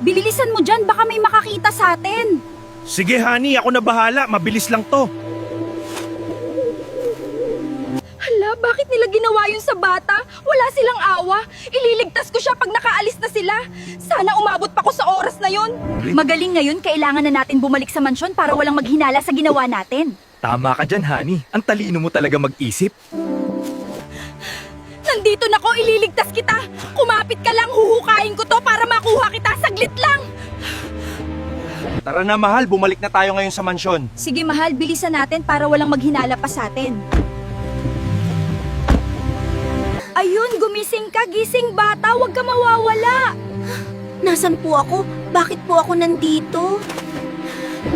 Bililisan mo dyan, baka may makakita sa atin. Sige honey, ako na bahala. Mabilis lang to. Hala, bakit nila ginawa yun sa bata? Wala silang awa. Ililigtas ko siya pag nakaalis na sila. Sana umabot pa ko sa oras na yun. Magaling ngayon, kailangan na natin bumalik sa mansyon para walang maghinala sa ginawa natin. Tama ka dyan, honey. Ang talino mo talaga mag-isip. Nandito na ko, ililigtas kita. Kumapit ka lang, huhukain ko to para makuha kita. Saglit lang. Tara na mahal, bumalik na tayo ngayon sa mansyon. Sige mahal, bilisan natin para walang maghinala pa sa atin. Ayun, gumising ka, gising bata, huwag ka mawawala. Nasaan po ako? Bakit po ako nandito?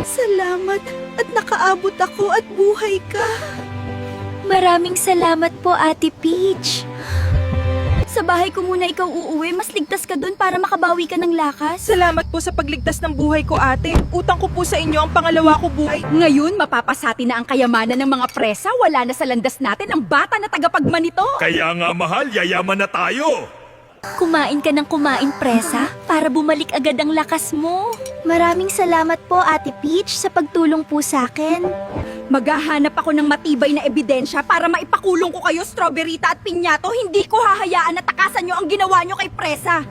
Salamat at nakaabot ako at buhay ka. Maraming salamat po, Ate Peach. Sa bahay ko muna ikaw uuwi, mas ligtas ka dun para makabawi ka ng lakas. Salamat po sa pagligtas ng buhay ko, ate. Utang ko po sa inyo ang pangalawa ko buhay. Ngayon, mapapasati na ang kayamanan ng mga presa. Wala na sa landas natin ang bata na tagapagmanito. Kaya nga mahal, yayaman na tayo. Kumain ka ng kumain, presa, para bumalik agad ang lakas mo. Maraming salamat po, Ate Peach, sa pagtulong po sa akin. Maghahanap ako ng matibay na ebidensya para maipakulong ko kayo, Strawberryta at Pinyato. Hindi ko hahayaan na takasan nyo ang ginawa nyo kay presa.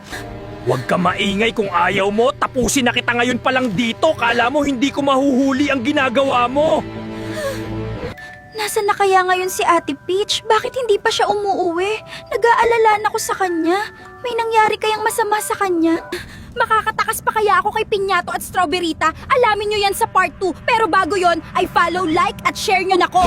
Huwag ka maingay kung ayaw mo. Tapusin na kita ngayon pa lang dito. Kala mo hindi ko mahuhuli ang ginagawa mo. Nasaan na kaya ngayon si Ate Peach? Bakit hindi pa siya umuuwi? Nag-aalala na ako sa kanya. May nangyari kayang masama sa kanya? Makakatakas pa kaya ako kay Pinyato at Strawberryta? Alamin nyo yan sa part 2. Pero bago yon, ay follow, like at share nyo na ko.